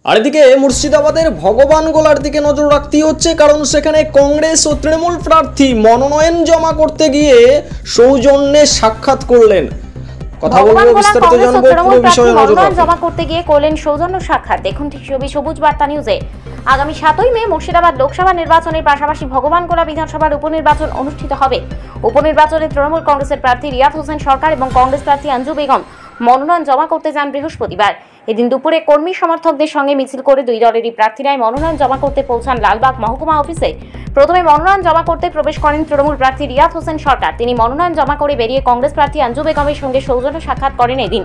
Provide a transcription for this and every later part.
আর এদিকে মুর্শিদাবাদের ভগবানগোলার দিকে নজর রাখতেই হচ্ছে, কারণ সেখানে কংগ্রেস ও তৃণমূল প্রার্থী মনোনয়ন জমা করতে গিয়ে সৌজন্যে সাক্ষাৎ করলেন। কথা বলবো, বিস্তারিত জানবো, পুরো বিষয়ে নজর রাখুন। জমা করতে গিয়ে করলেন সৌজন্য সাক্ষাৎ। দেখুন ঠিক ছবি সবুজ বার্তা নিউজে। আগামী 7ই মে মুর্শিদাবাদ লোকসভা নির্বাচনের পাশাপাশি ভগবানগোলা বিধানসভার উপনির্বাচন অনুষ্ঠিত হবে। উপনির্বাচনে তৃণমূল কংগ্রেসের প্রার্থী রিয়াদ হোসেন সরকার এবং কংগ্রেস প্রার্থী আঞ্জু বেগম মনোনয়ন জমা করতে যান বৃহস্পতিবার। এদিন দুপুরে কর্মী সমর্থকদের সঙ্গে মিছিল করে দুই দলেরই প্রার্থীরাই মনোনয়ন জমা করতে পৌঁছান লালবাগ মহকুমা অফিসে। প্রথমে মনোনয়ন জমা করতে প্রবেশ করেন তৃণমূল প্রার্থী রিয়াদ হোসেন সরকার। তিনি মনোনয়ন জমা করে বেরিয়ে কংগ্রেস প্রার্থী আঞ্জু বেগমের সঙ্গে সৌজন্য সাক্ষাৎ করেন। এদিন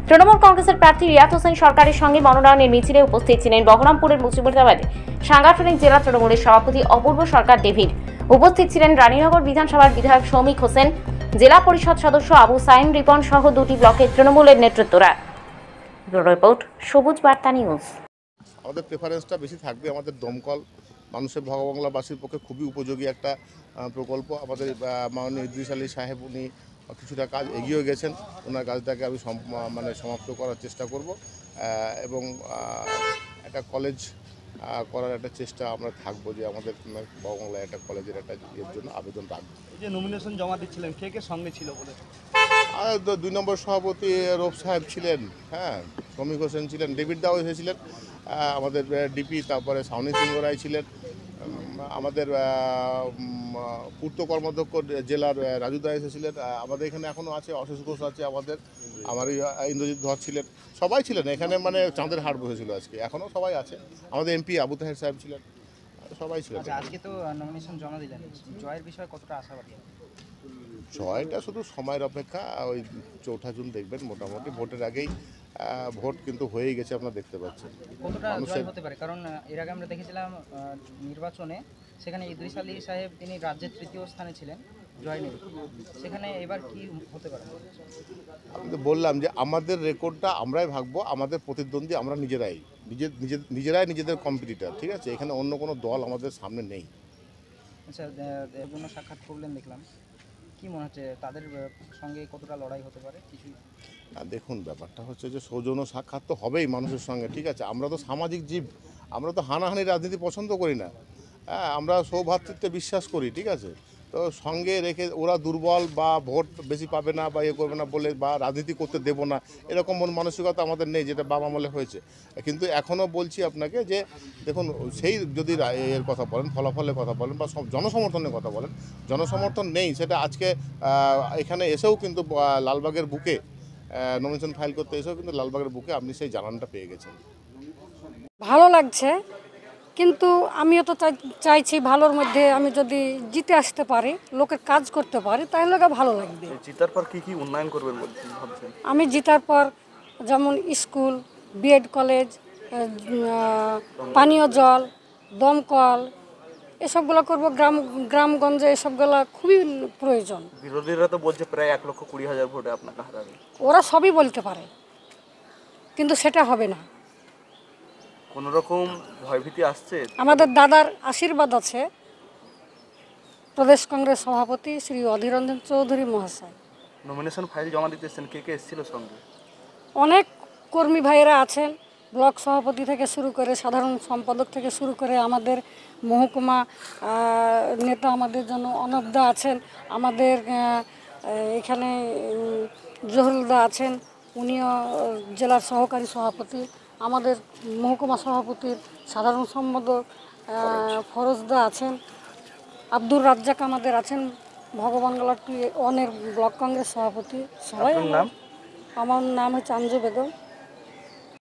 তৃণমূল কংগ্রেসের প্রার্থী রিয়াদ হোসেন সরকারের সঙ্গে মনোনয়নের মিছিলে উপস্থিত ছিলেন বহরমপুরের মুর্শিদাবাদে সাংগঠনিক জেলা তৃণমূলের সভাপতি অপূর্ব সরকার ডেভিড। উপস্থিত ছিলেন রানীনগর বিধানসভার বিধায়ক শৌমিক হোসেন, জেলা পরিষদ সদস্য আবু সাইন রিপন সহ দুটি ব্লকের তৃণমূলের নেতৃত্বরা। রিপোর্ট সবুজ বার্তা নিউজ। আমাদের প্রেফারেন্সটা বেশি থাকবে আমাদের দমকল মানুষের ভগবাংলাবাসীর পক্ষে খুবই উপযোগী একটা প্রকল্প। আমাদের মাননীয় ইদ্রিস আলী সাহেব উনি কিছুটা কাজ এগিয়ে গেছেন, ওনার কাজটাকে আমি সমাপ্ত করার চেষ্টা করব এবং একটা কলেজ করার একটা চেষ্টা আমরা থাকবো, যে আমাদের ভগবাংলায় একটা কলেজের একটা ইয়ের জন্য আবেদন রাখবো। এই যে নমিনেশন জমা দিচ্ছিলেন, কে কে সঙ্গে ছিল বলে? 2 নম্বর সভাপতি রূপ সাহেব ছিলেন, হ্যাঁ, শৌমিক হোসেন ছিলেন, ডেভিড দাও এসেছিলেন, আমাদের ডিপি, তারপরে সাউনি সিংহ রায় ছিলেন, আমাদের পূর্ত কর্মাধ্যক্ষ জেলার রাজুদা এসেছিলেন, আমাদের এখানে এখনও আছে অশেষ ঘোষ আছে, আমার ইন্দ্রজিৎ ধর ছিলেন, সবাই ছিলেন এখানে, মানে চাঁদের হাট বসেছিল আজকে, এখনও সবাই আছে। আমাদের এমপি আবু তাহের সাহেব ছিলেন, সবাই ছিলেন। আজকে তো নমিনেশন জমা দিলেন, জয়ের বিষয়ে কতটা আশাবাদী? জয়টা শুধু সময়ের অপেক্ষা, ওই 4 জুন দেখবেন, মোটামুটি ভোটের আগেই ভোট কিন্তু হয়েই গেছে, আপনারা দেখতে পাচ্ছেন। কতটা জয় হতে পারে? কারণ এর আগে আমরা দেখেছিলাম নির্বাচনে, সেখানে ইদ্রিস আলী সাহেব তিনি রাজ্যের 3য় স্থানে ছিলেন জয় নিয়ে, সেখানে এবার কি হতে পারে? আমি তো বললাম যে আমাদের রেকর্ডটা আমরাই ভাববো, আমাদের প্রতিদ্বন্দ্বী আমরা নিজেরাই নিজেদের কম্পিটিটর, ঠিক আছে? এখানে অন্য কোনো দল আমাদের সামনে নেই। আচ্ছা, এর জন্য সাক্ষাৎ করলেন দেখলাম, কি মনে হচ্ছে তাদের সঙ্গে কতটা লড়াই হতে পারে? কিছুই দেখুন, ব্যাপারটা হচ্ছে যে সৌজন্য সাক্ষাৎ তো হবেই মানুষের সঙ্গে, ঠিক আছে? আমরা তো সামাজিক জীব, আমরা তো হানাহানি রাজনীতি পছন্দ করি না, হ্যাঁ, আমরা সৌভ্রাতৃত্বে বিশ্বাস করি, ঠিক আছে? তো সঙ্গে রেখে ওরা দুর্বল বা ভোট বেশি পাবে না বা করবে না বলে বা রাজনীতি করতে দেবো না, এরকম মন মানসিকতা আমাদের নেই, যেটা বাবা আমলে হয়েছে। কিন্তু এখনও বলছি আপনাকে যে দেখুন, সেই যদি এর কথা বলেন, ফলাফলের কথা বলেন বা জনসমর্থনের কথা বলেন, জনসমর্থন নেই, সেটা আজকে এখানে এসেও কিন্তু লালবাগের বুকে নমিনেশন ফাইল করতে এসেও কিন্তু লালবাগের বুকে আপনি সেই জানানটা পেয়ে গেছেন। ভালো লাগছে, কিন্তু আমিও তো চাইছি ভালোর মধ্যে আমি যদি জিতে আসতে পারি, লোকের কাজ করতে পারি, তাহলে ভালো লাগবে। জিতার পর কি কি উন্নয়ন করবেন ভাবছেন? আমি জিতার পর যেমন স্কুল, বিএড কলেজ, পানীয় জল, দমকল, এসবগুলো করব। গ্রামগঞ্জে এসবগুলো খুবই প্রয়োজন। বিরোধীরা তো বলছে প্রায় 1,20,000 ভোটে আপনাকে হারাবে। ওরা সবই বলতে পারে, কিন্তু সেটা হবে না। কোনো রকম ভয়ভীতি আসছে? আমাদের দাদার আশীর্বাদ আছে, প্রদেশ কংগ্রেস সভাপতি শ্রী অধীর রঞ্জন চৌধুরী মহাশয়। নমিনেশন ফাইল জমা দিতে এসেছেন, কে কে এসেছিল সঙ্গে? অনেক কর্মী ভাইয়েরা আছেন, ব্লক সভাপতি থেকে শুরু করে সাধারণ সম্পাদক থেকে শুরু করে আমাদের মহকুমা নেতা আমাদের জন্য অনবদা আছেন, আমাদের এখানে জহুরুলদা আছেন, উনিও জেলার সহকারী সভাপতি, আমাদের মহকুমা সভাপতির সাধারণ সম্পাদক ফরজদা আছেন, আব্দুর রাজ্জাক আমাদের আছেন, ভগবানগোলা 1-এর ব্লক কংগ্রেস সভাপতি। সবাই। নাম? আমার নাম হচ্ছে আঞ্জু বেগম।